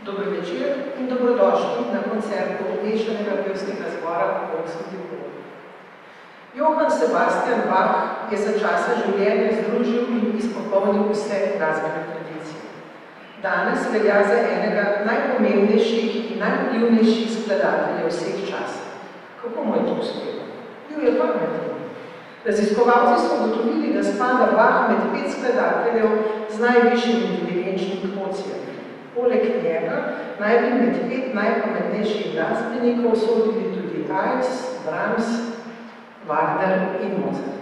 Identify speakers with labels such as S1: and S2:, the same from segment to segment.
S1: Dober večer in dobrodošli na koncertu Mešanega pevskega zbora Volkslied. Johann Sebastian Bach je za časa življenja združil in izpopolnil vse glasbene tradicije. Danes velja za enega najpomembnejših in najvplivnejših skladateljev vseh časov. Kako mu je to uspelo? Bil je pameten. Raziskovalci so ugotovili, da spada Bach med 5 skladateljev z najvišjim inteligenčnim kvocijem. Poleg njega naj bi med 5 najpametnejših glasbenikov sodili tudi Haydn, Brahms, Wagner in Mozart.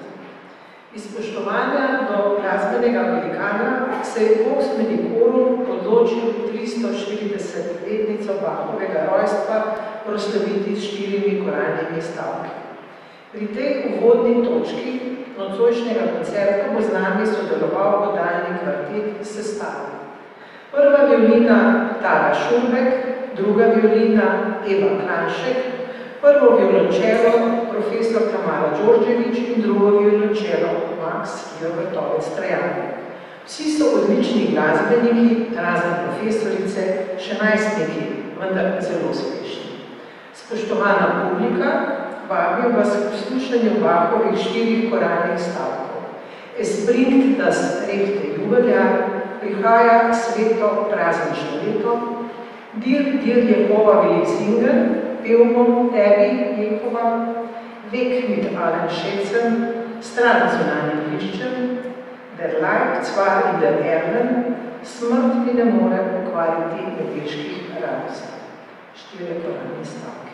S1: Iz spoštovanja do glasbenega velikana se je Volkslied korum odločil 340-letnico Bachovega rojstva proslaviti s 4 koralnimi stavki. Pri tej uvodni točki nocojšnjega koncerta bo z nami sodeloval godalni kvartet sestavi. Prva violina Tara Šurbek, druga violina Eva Klanšek, prvo violončelo profesor Tamara Đorđević in drugo violončelo Max Vrtovec-Trajani. Vsi so odlični glasbeniki, razne profesorice, še najstniki, vendar zelo uspešni. Spoštovana publika, vabim vas k poslušanju Bachovih 4 koralnih stavkov. Es bringt das rechte Jubeljahr, prihaja sveto praznično leto, dir Jehova will ich singen, pel bom tebi, Jehova, weg mit allen Schätzen, stran zunanjim bliščem, der Leib zwar in der Erden, smrt mi ne more pokvariti nebeških radosti. 4 koralne stavke.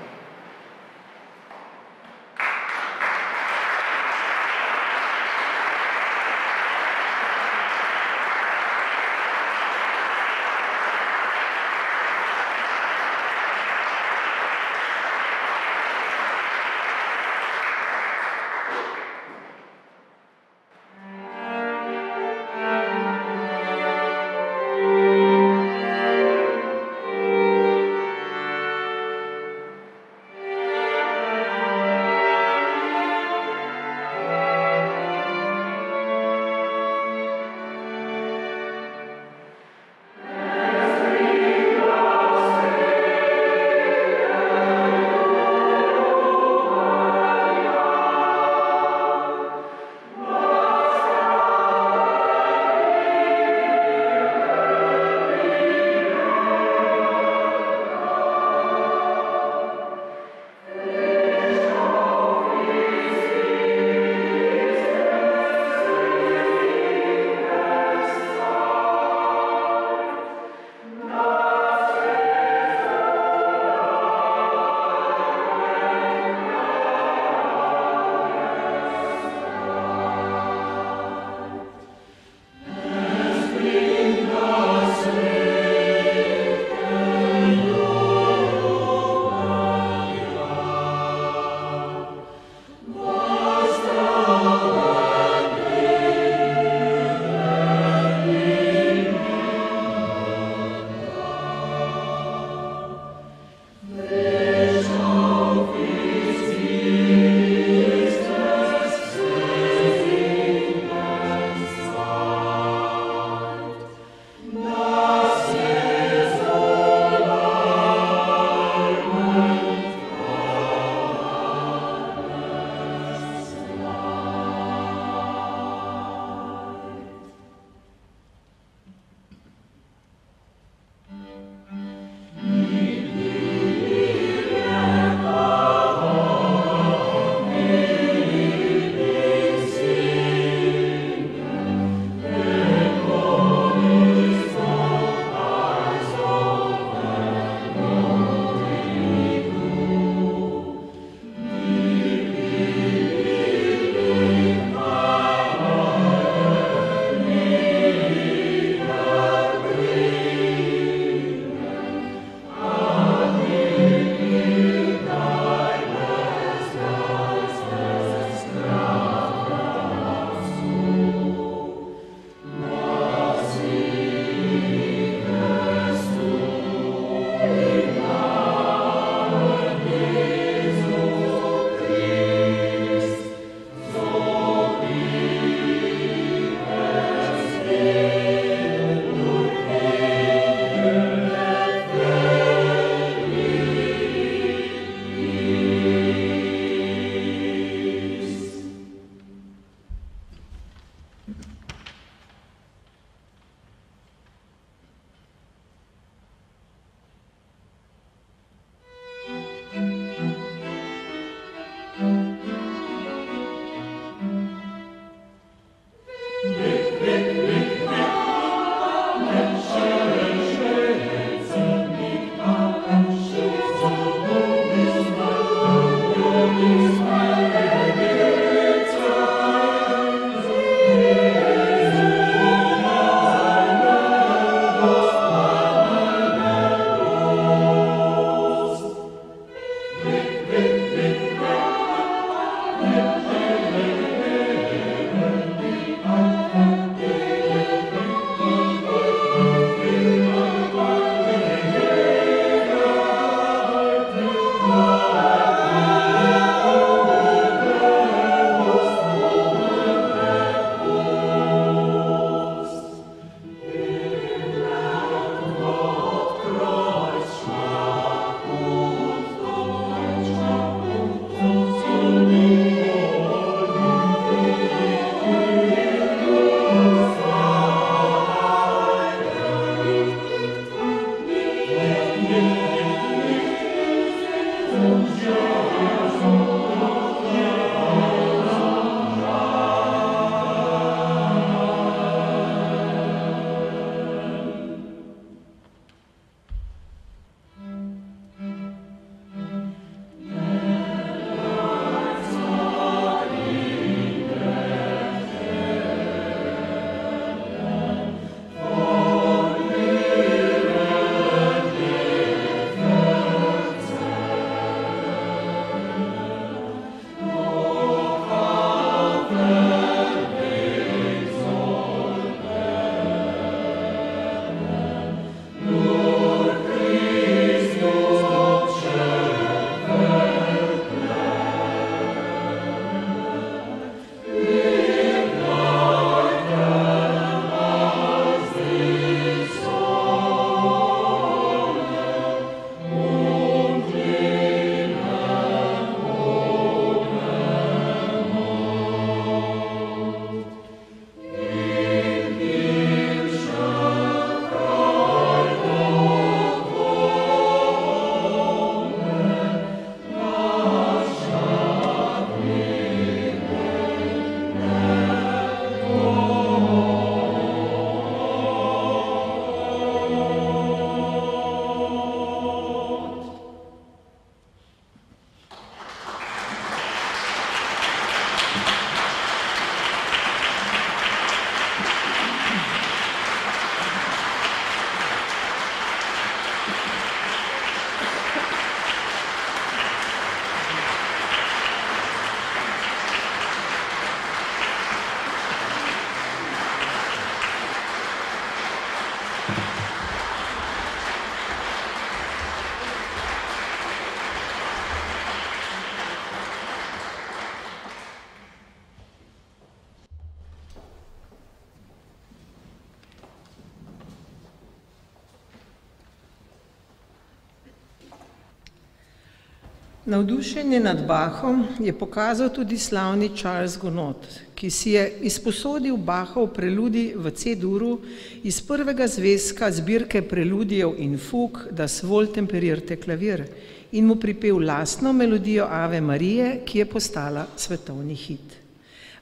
S1: Navdušenje nad Bachom je pokazal tudi slavni Charles Gounod, ki si je izposodil Bachov preludij v C-duru iz prvega zvezka zbirke preludijev in fug Das Wohltemperierte Klavier in mu pripel lastno melodijo Ave Marije, ki je postala svetovni hit.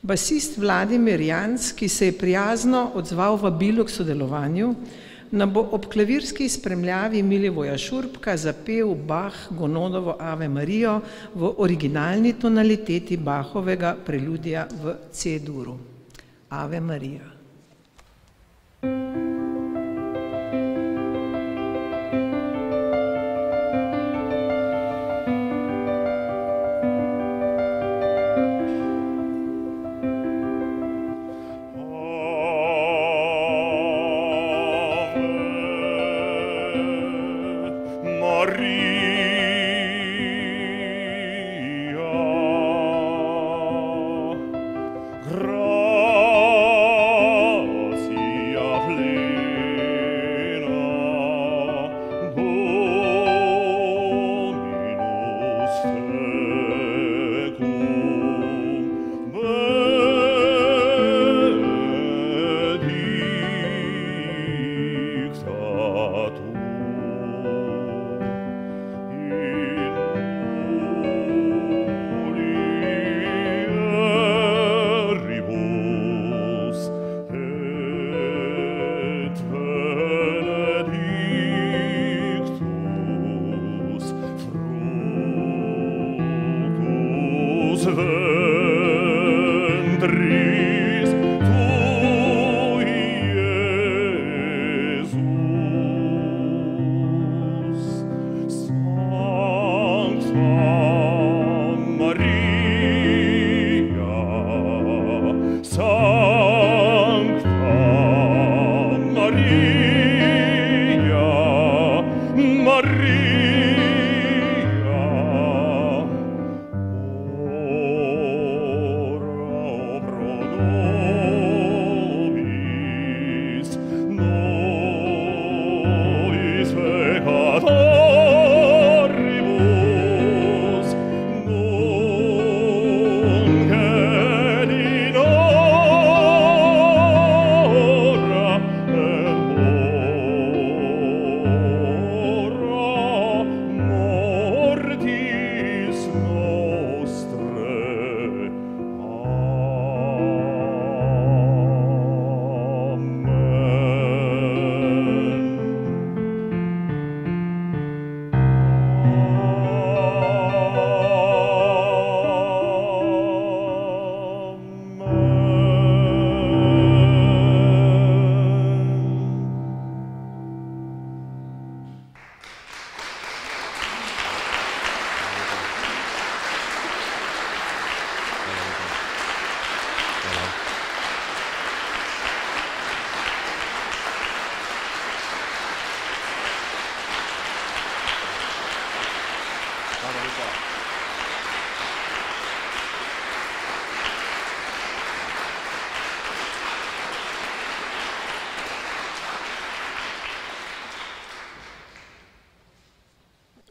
S1: Basist Vladimir Janc, ki se je prijazno odzval vabilu k sodelovanju, nam bo ob klavirski spremljavi Milivoja Šurbka zapel Bach Gounodovo Ave Marijo v originalni tonaliteti Bachovega preludija v C-duru. Ave Marija.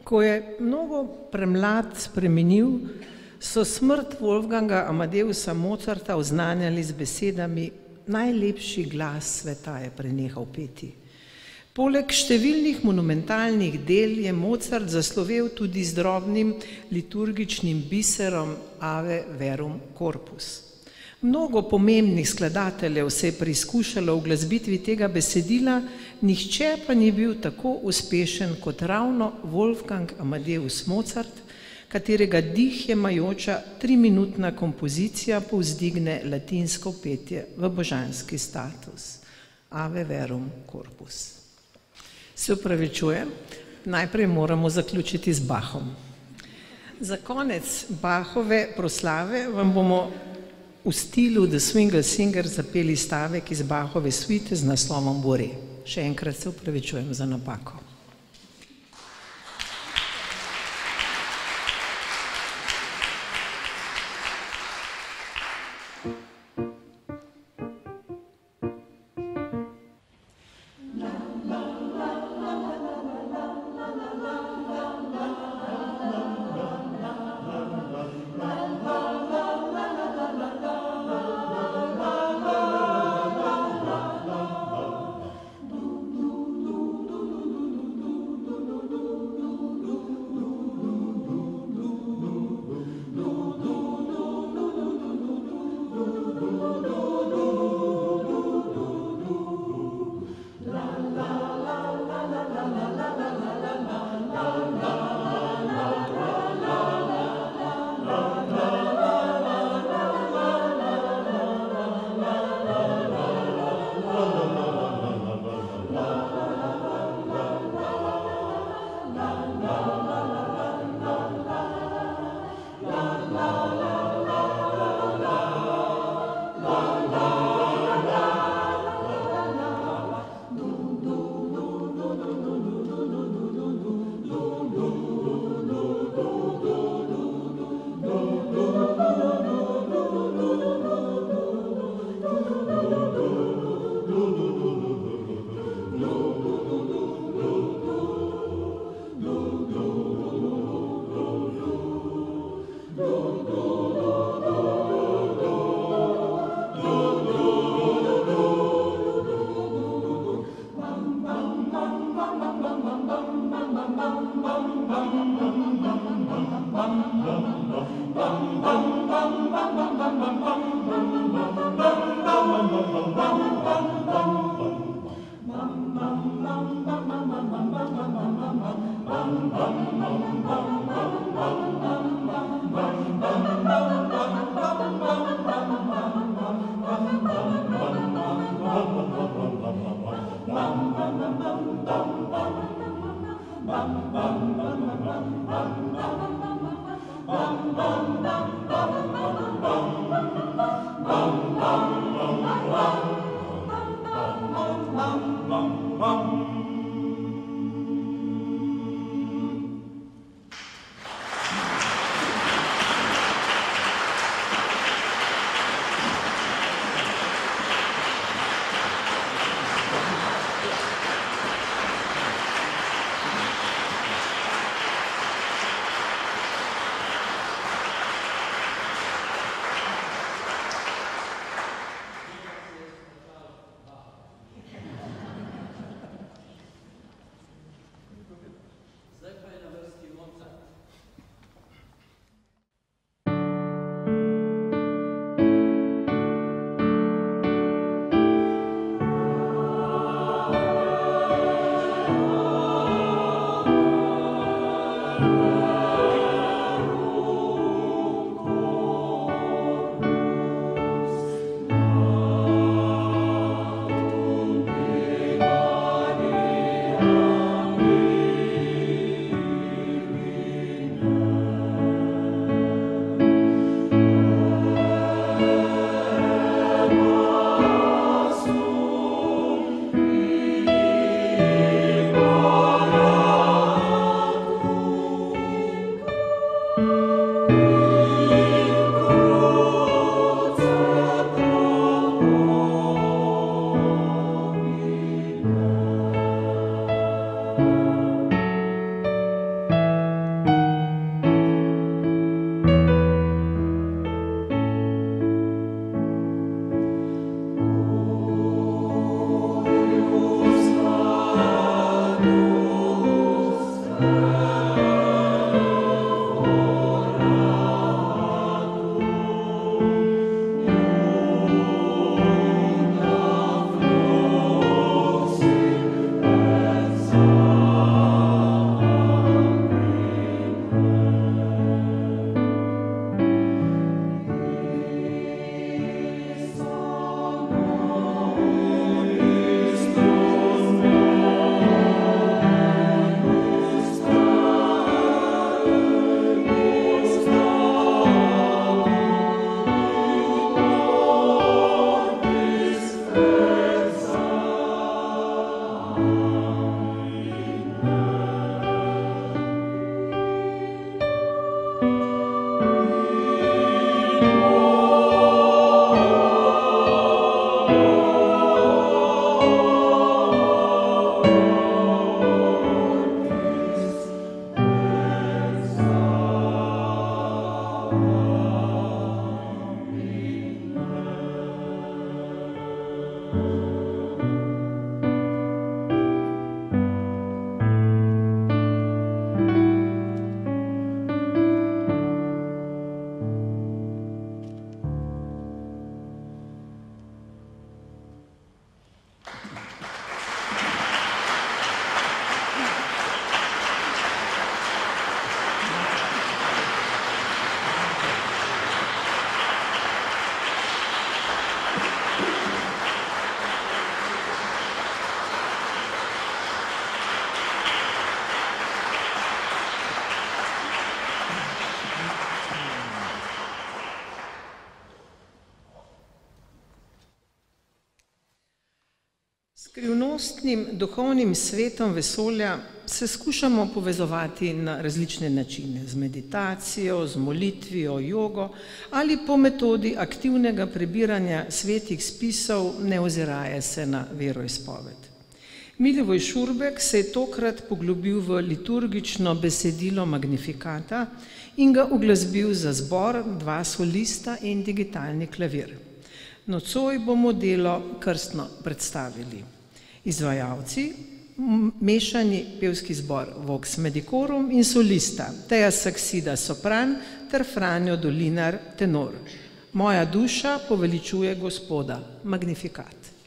S1: Ko je mnogo premlad spremenil, so smrt Wolfganga Amadeusa Mozarta oznanjali z besedami: najlepši glas sveta je prenehal peti. Poleg številnih monumentalnih del je Mozart zaslovel tudi z drobnim liturgičnim biserom Ave Verum Corpus. Mnogo pomembnih skladateljev se je preizkušalo v glasbitvi tega besedila, nihče pa ni bil tako uspešen kot ravno Wolfgang Amadeus Mozart, katerega dih jemajoča 3-minutna kompozicija povzdigne latinsko petje v božanski status. Ave Verum Corpus. Se opravičujem, najprej moramo zaključiti z Bachom. Za konec Bachove proslave vam bomo v stilu The Swingle Singer zapeli stavek iz Bachove suite z naslovom Bore. Še enkrat se opravičujem za napako. Skrivnostnim duhovnim svetom vesolja se skušamo povezovati na različne načine, z meditacijo, z molitvijo, jogo ali po metodi aktivnega prebiranja svetih spisov, ne oziraje se na veroizpoved. Milivoj Šurbek se je tokrat poglobil v liturgično besedilo Magnifikata in ga uglasbil za zbor, 2 solista in digitalni klavir. Nocoj bomo delo krstno predstavili. Izvajalci mešani pevski zbor Vox Medicorum in solista Teja Saksida sopran ter Franjo Dolinar tenor. Moja duša poveličuje Gospoda. Magnificat.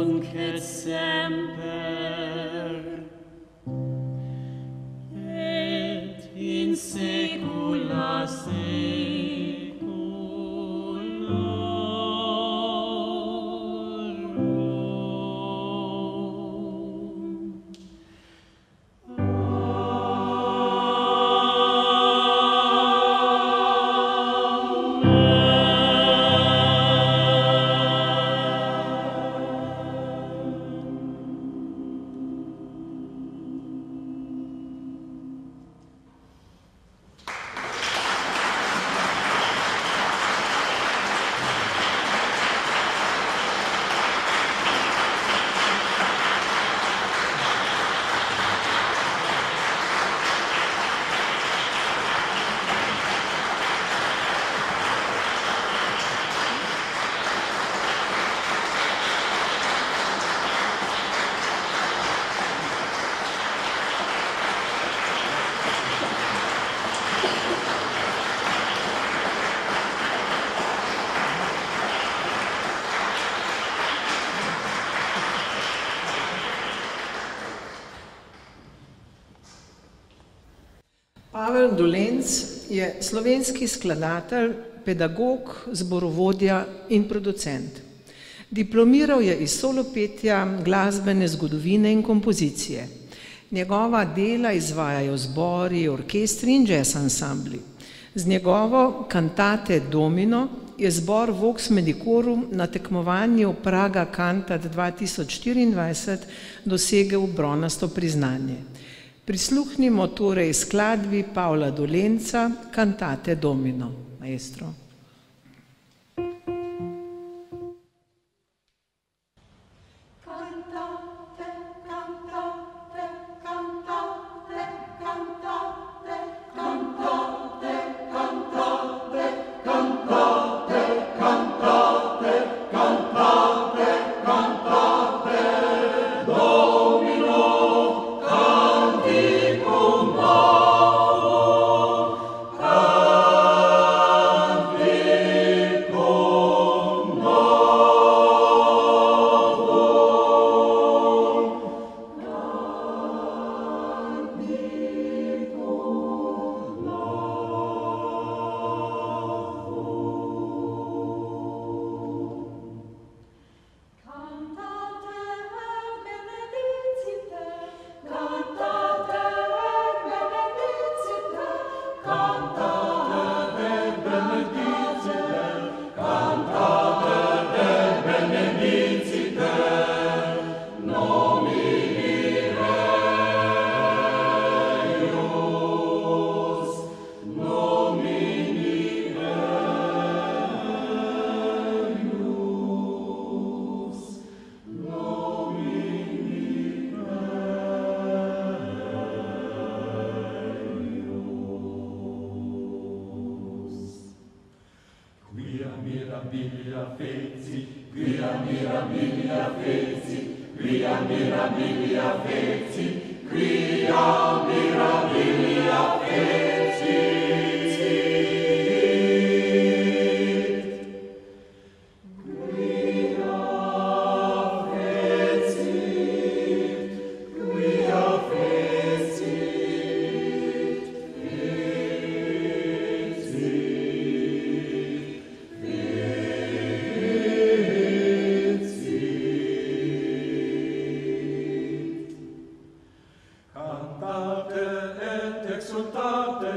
S2: nunc et semper, et in saecula
S1: Pavel Dolenc je slovenski skladatelj, pedagog, zborovodja in producent. Diplomiral je iz solopetja, glasbene zgodovine in kompozicije. Njegova dela izvajajo zbori, orkestri in jazz ansambli. Z njegovo Cantate Domino je zbor Vox Medicorum na tekmovanju Praga Cantat 2024 dosegel bronasto priznanje. Prisluhnimo torej skladbi Pavla Dolenca Cantate Domino. Maestro.
S3: Cantate et exultate,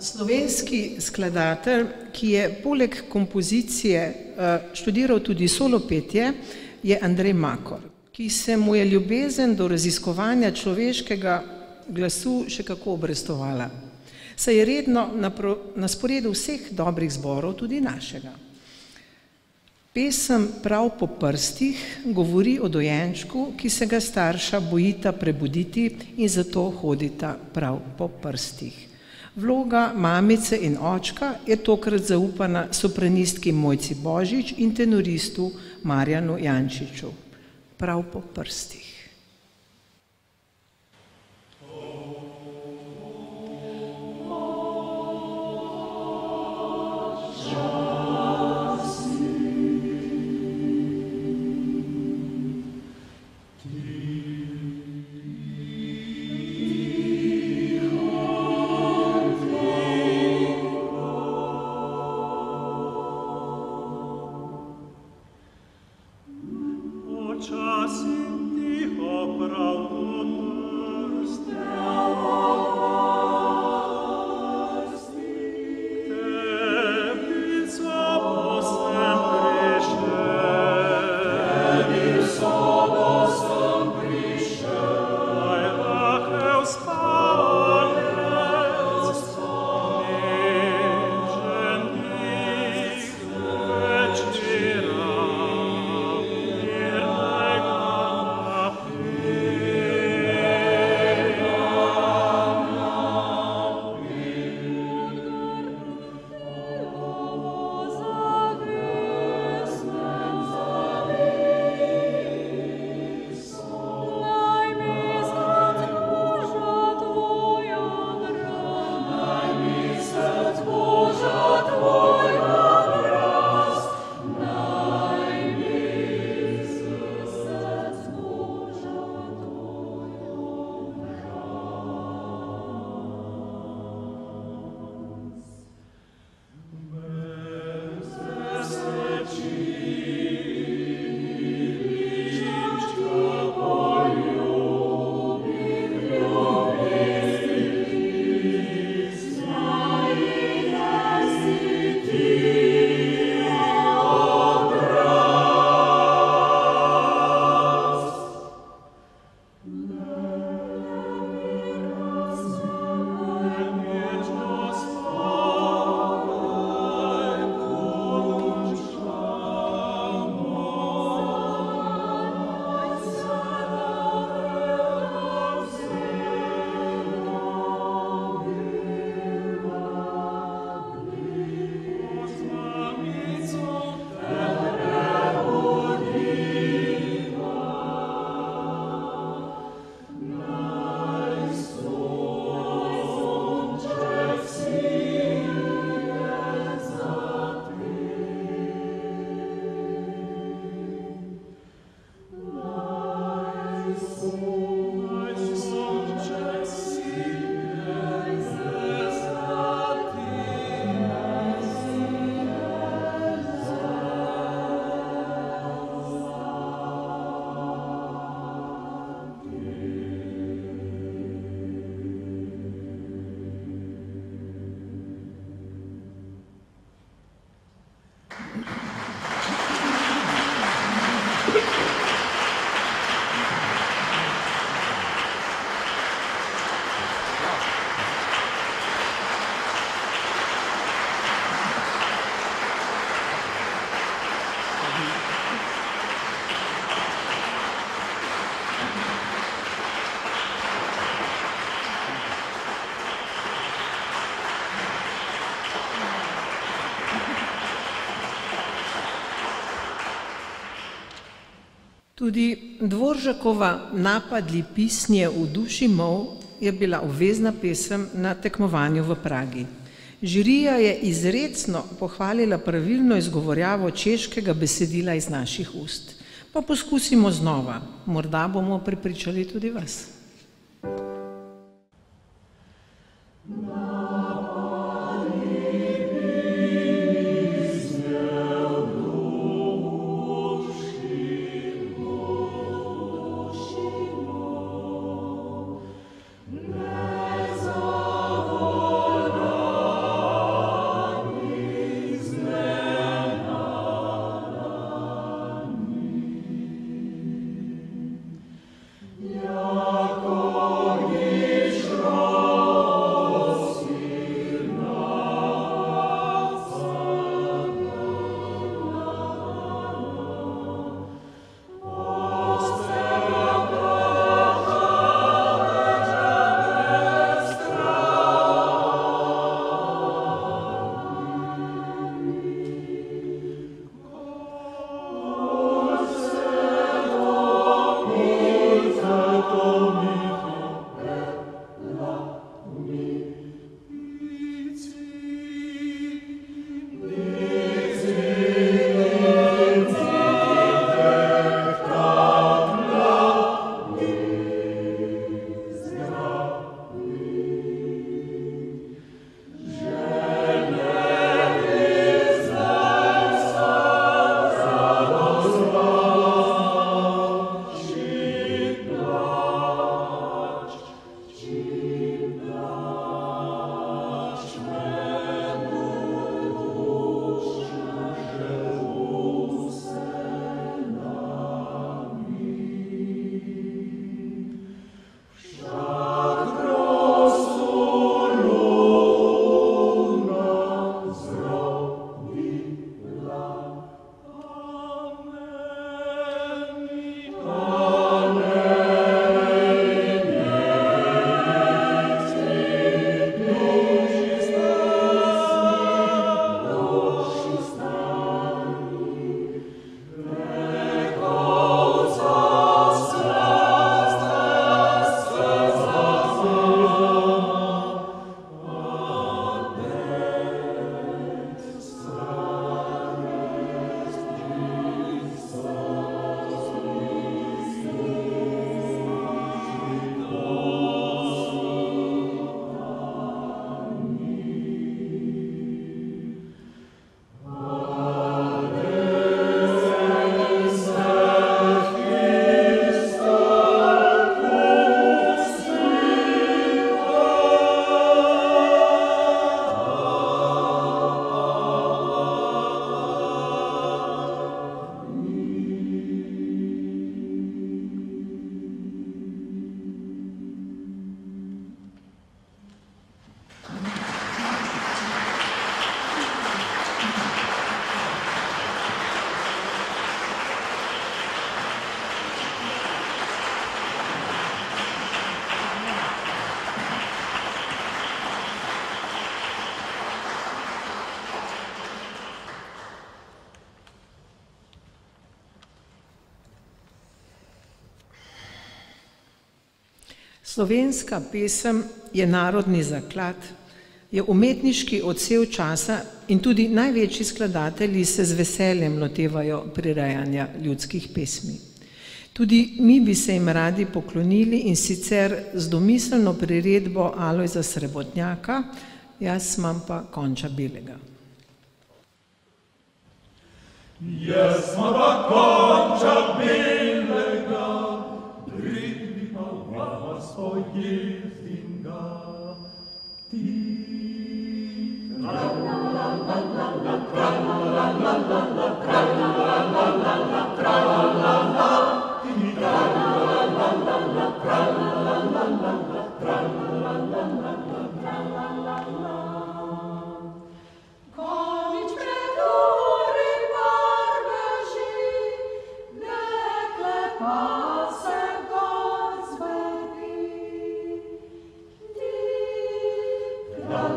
S1: Slovenski skladatelj, ki je poleg kompozicije študiral tudi solopetje, je Andrej Makor, ki se mu je ljubezen do raziskovanja človeškega glasu še kako obrestovala. Saj je redno na sporedu vseh dobrih zborov, tudi našega. Pesem Prav po prstih govori o dojenčku, ki se ga starša bojita prebuditi in zato hodita prav po prstih. Vloga mamice in očka je tokrat zaupana sopranistki Mojci Božič in tenoristu Marjanu Jančiču. Prav po prstih. Tudi Dvoržakova Napadli pisnje v duši mol je bila obvezna pesem na tekmovanju v Pragi. Žirija je izrecno pohvalila pravilno izgovorjavo češkega besedila iz naših ust. Pa poskusimo znova, morda bomo prepričali tudi vas.
S3: Oh
S1: Slovenska pesem je narodni zaklad, je umetniški odsev časa in tudi največji skladatelji se z veseljem lotevajo prirejanja ljudskih pesmi. Tudi mi bi se jim radi poklonili in sicer z domiselno priredbo Alojza Srebotnjaka, Jaz imam pa konča belega.
S3: Jaz imam pa konča belega, dredi pa vas pojezdim ga. Ti. La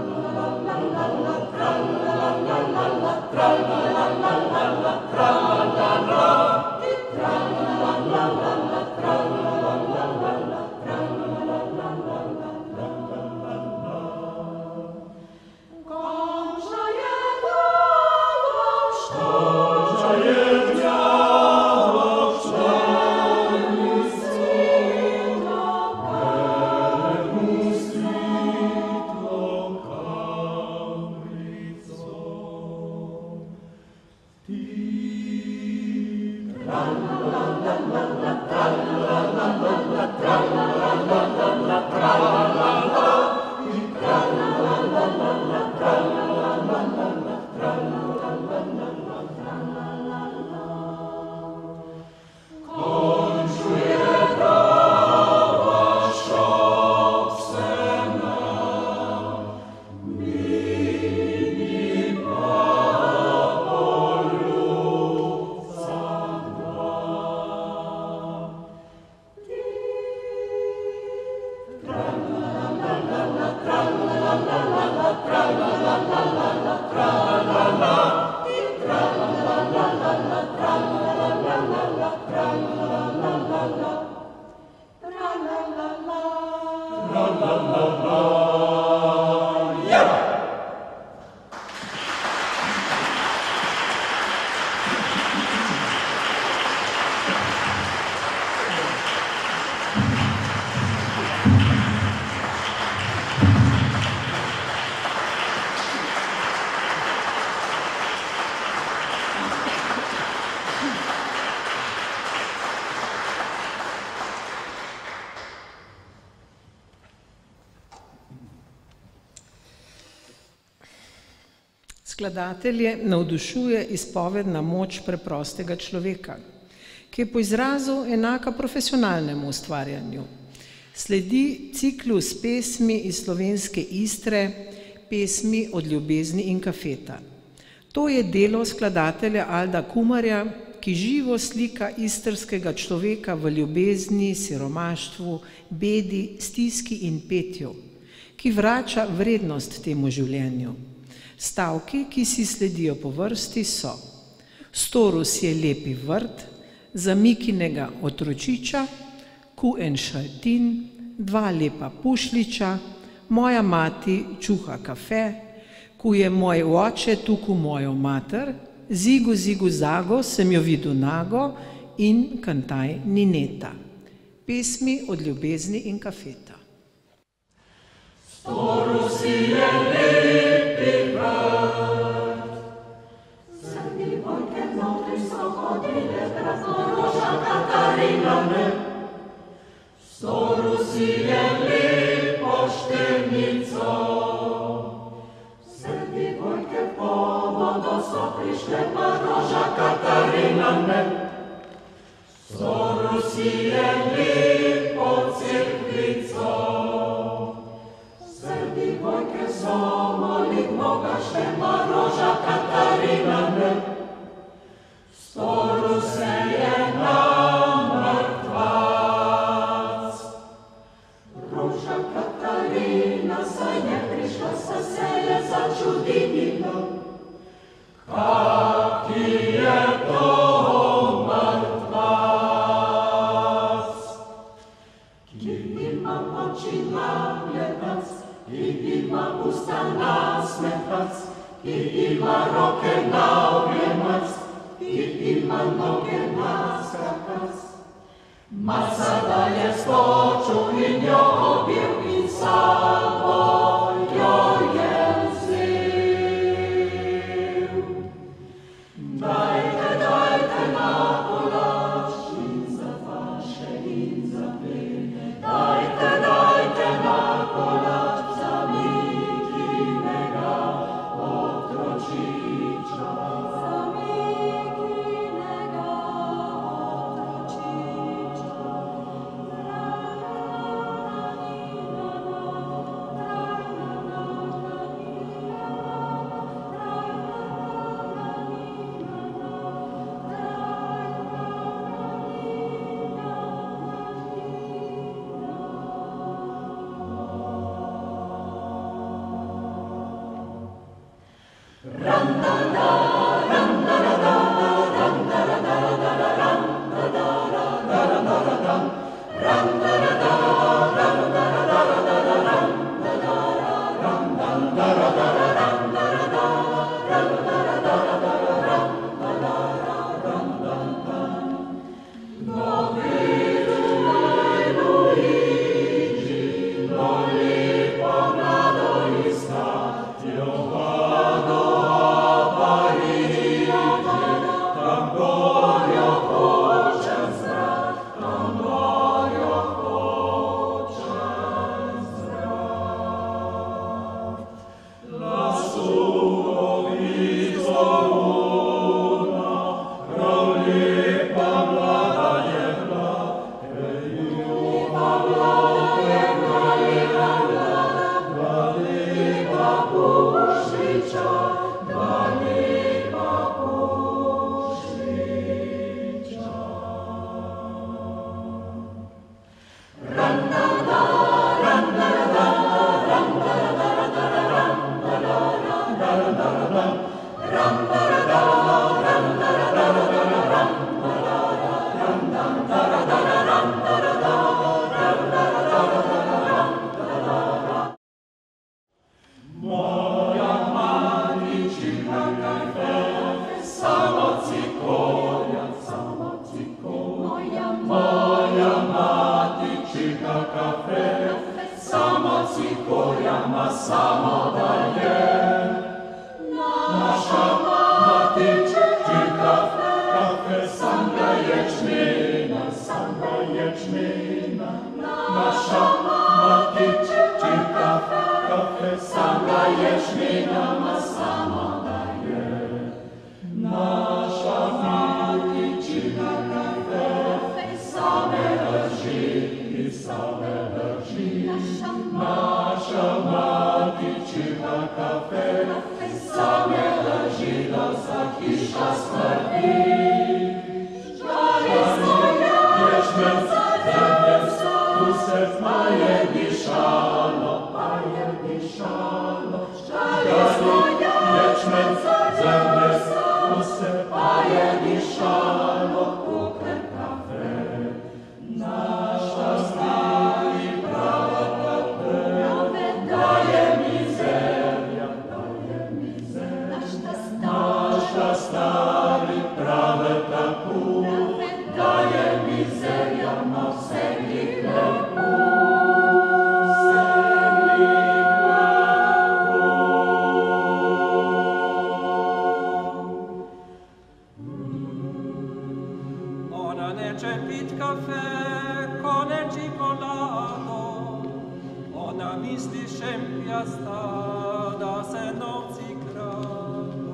S1: Skladatelje navdušuje izpovedna moč preprostega človeka, ki je po izrazu enaka profesionalnemu ustvarjanju. Sledi ciklus pesmi iz slovenske Istre, pesmi od ljubezni in kafeta. To je delo skladatelja Alda Kumarja, ki živo slika istrskega človeka v ljubezni, siromaštvu, bedi, stiski in petju, ki vrača vrednost temu življenju. Stavki, ki si sledijo po vrsti, so: Storus je lepi vrt, za Mikinega otročiča, ku en šaltin, dva lepa pušliča, moja mati čuha kafe, ku je moj oče tuku mojo mater, zigu, zigu, zago, sem jo videl nago in kantaj nineta. Pesmi od ljubezni in kafeta.
S3: Storus je lepi vrt, sredi vojke notri so hodile Kratoroža Katarina me. Storus je lepo štenica, sredi vojke po vodo so prišle pa Roža Katarina me. Storus je lepo cerkvica, sredi vojke so molit Boga štepa Roža Katarina me. Storus je nam mrtvac, Roža Katarina saj je prišla, saj se je začudila, kaki je to mrtvac, ki ima oči na gledac, ki ima usta nasmehac, ki ima roke na objemac, ki ima noge na skakac. Maca daje skočil in jo objel in sabo jo je vzel. Dajte, dajte na kolač in za vaše in za plene, dajte, dajte na kolač za Mikinega otročiča. Za Mikinega otročiča. samo daje. Nasza matyczka kafe, sanga jeczmina, nasza matyczka kafe, sanga jeczmina ma samo daje. Nasza matyczka kafe, same leży i same leży. Nasza matyczka kafe, same leży do zakisza smrti. Used maje diszalo, jeczmen zębes, used maje diszalo, kuklem kafe. Nasza stali prawa daje mizeria, nasza stali prawa taku daje mizeria, no segli chlebu.
S4: Ona neće pit kafe, ko ne čokolado. Ona misli šempijasta da se novci kradu.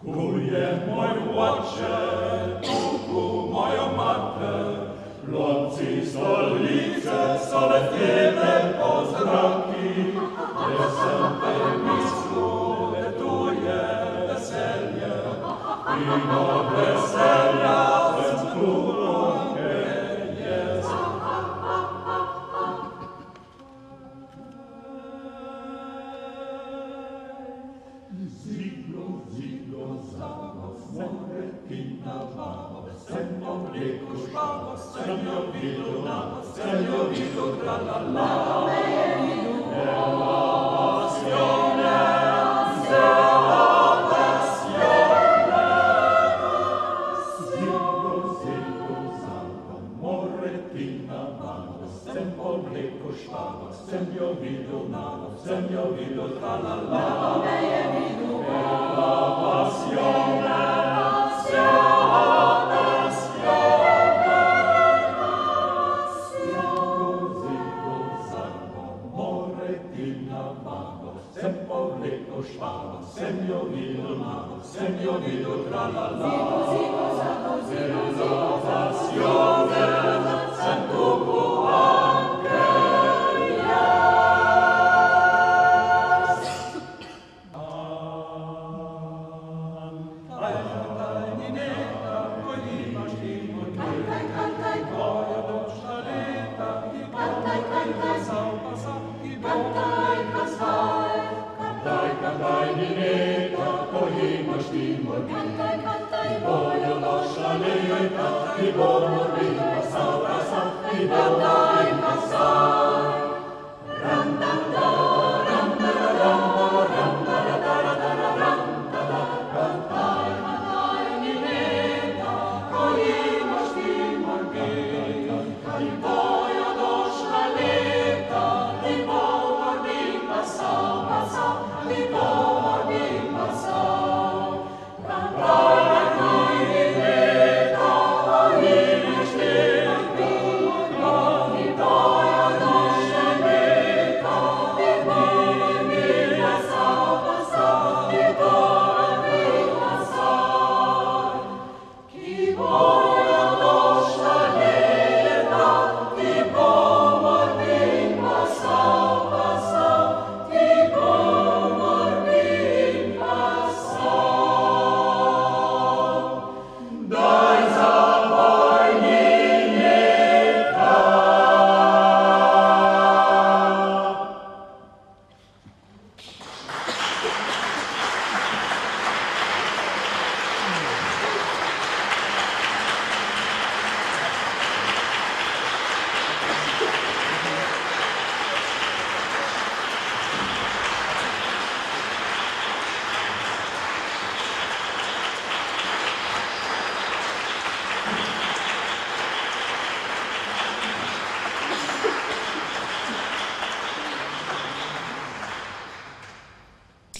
S3: Kuje moj oče, tuku mojo mater, lonci stolice sole tebe pozdraki. Jesem te mislu, tu je veselje, i no veselja bez kruhke jest. Ziglo, zavos, more, pina, vamos, semmo, bliku, špavos, semjo, vidu, navos, semjo, vidu, tra-la-la. Semjo vidu navos, semjo vidu tra-la-la. La passione, Ziglo, zango, more, tina, vago, sempo, bliku, špavos, semjo vidu navos, semjo vidu tra-la-la. La passione, sentuku anche Amen.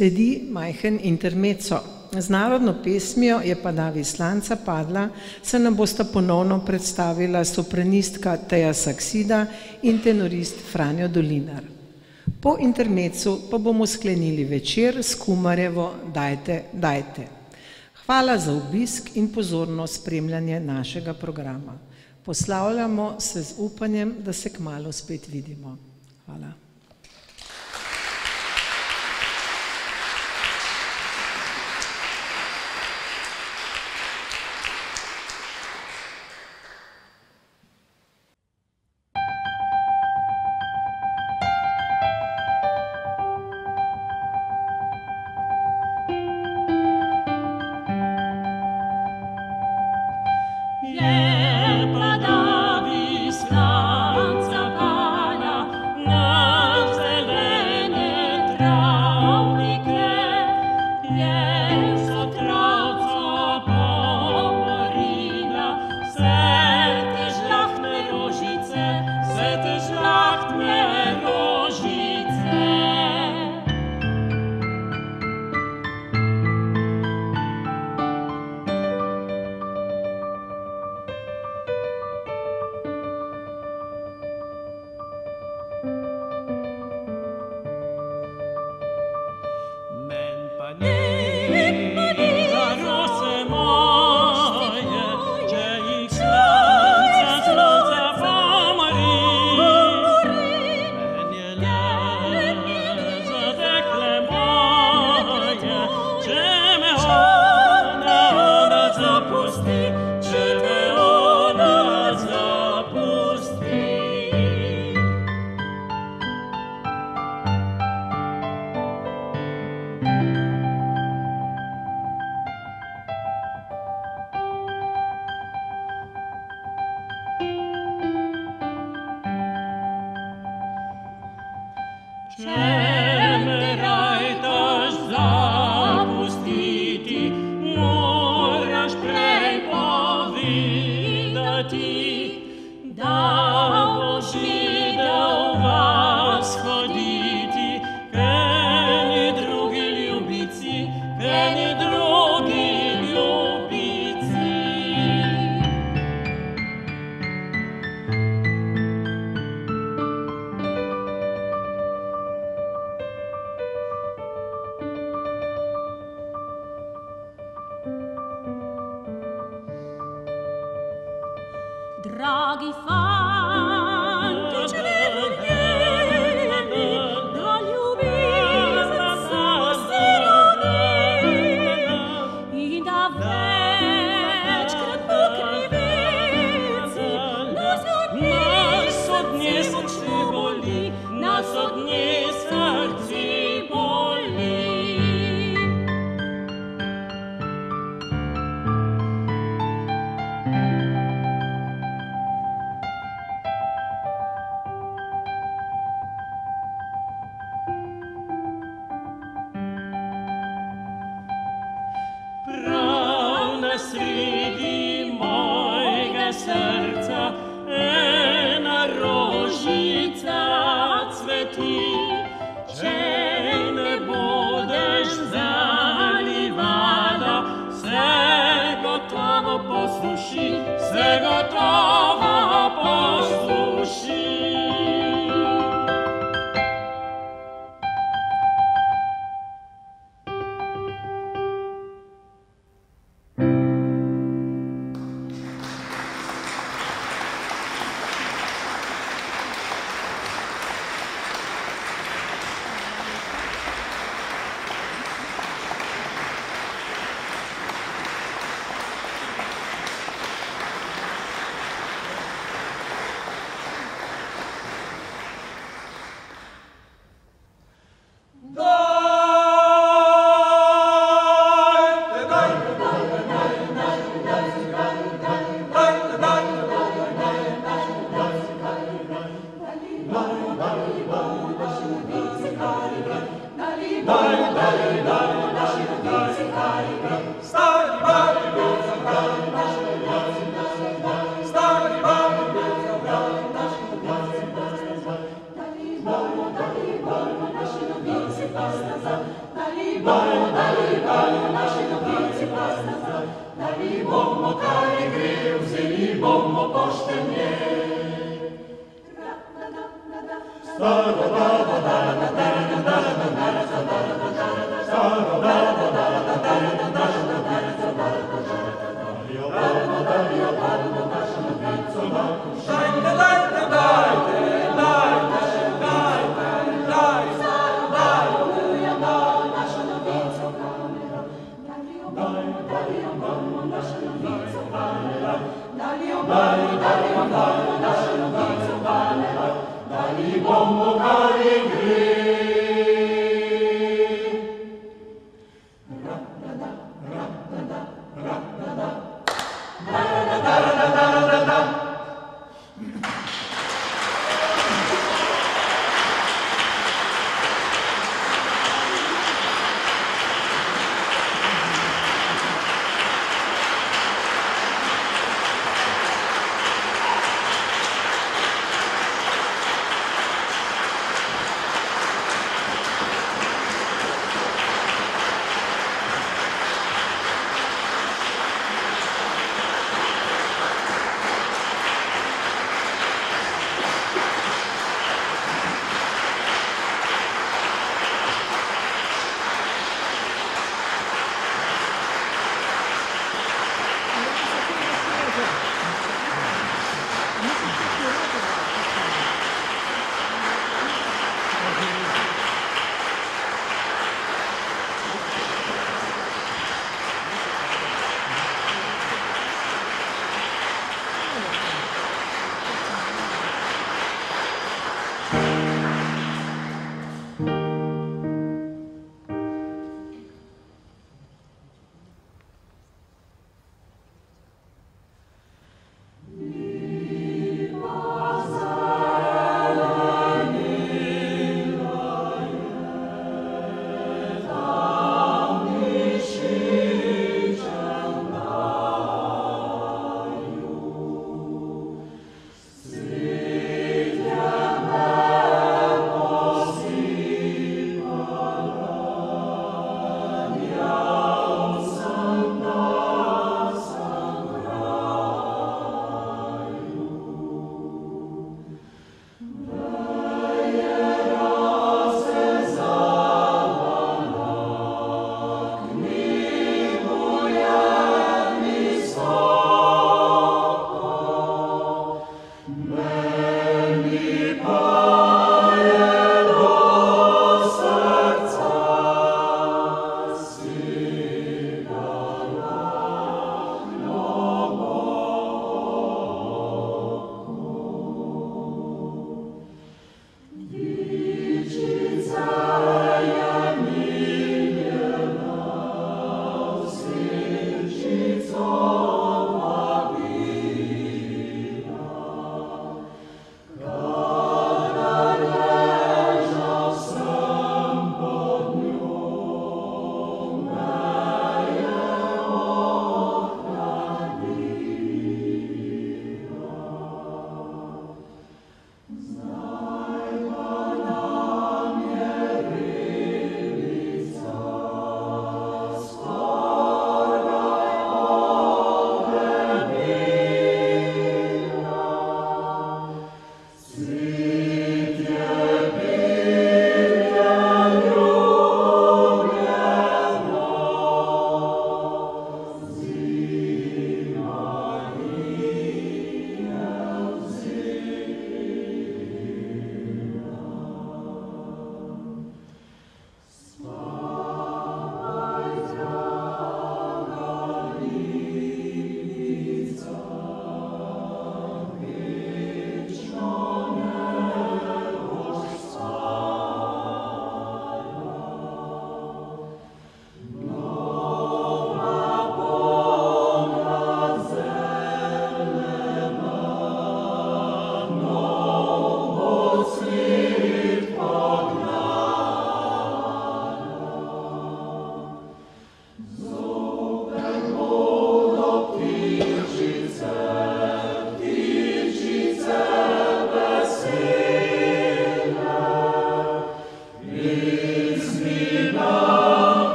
S1: Sledi majhen intermezzo. Z narodno pesmijo Je padavi slanca padla se nam bosta ponovno predstavila sopranistka Teja Saksida in tenorist Franjo Dolinar. Po intermezzu pa bomo sklenili večer s Kumarjevo Dajte, dajte. Hvala za obisk in pozorno spremljanje našega programa. Poslavljamo se z upanjem, da se kmalu spet vidimo. Hvala.
S2: Dragi fantici vernieni, da ljubizen se rodeni, I da večkrat po krivici nas od nje srce boli, nas od nje srce boli. Sredi mojega srca ena rožica cveti, če ne budeš zalivala, se gotovo posluši, se gotovo posluši. Dali
S3: bomo poštenje. Staro babo dana, dana, dana, dana, staro babo dana, dana, dana, Dario babo, našu novicu nakuši.
S4: Dajte, dajte, dajte, dajte, dajte, dajte,
S3: Dario babo, našu novicu dali bomo kari gre. Ra-da-da, ra-da-da, ra-da-da, ra-da-da,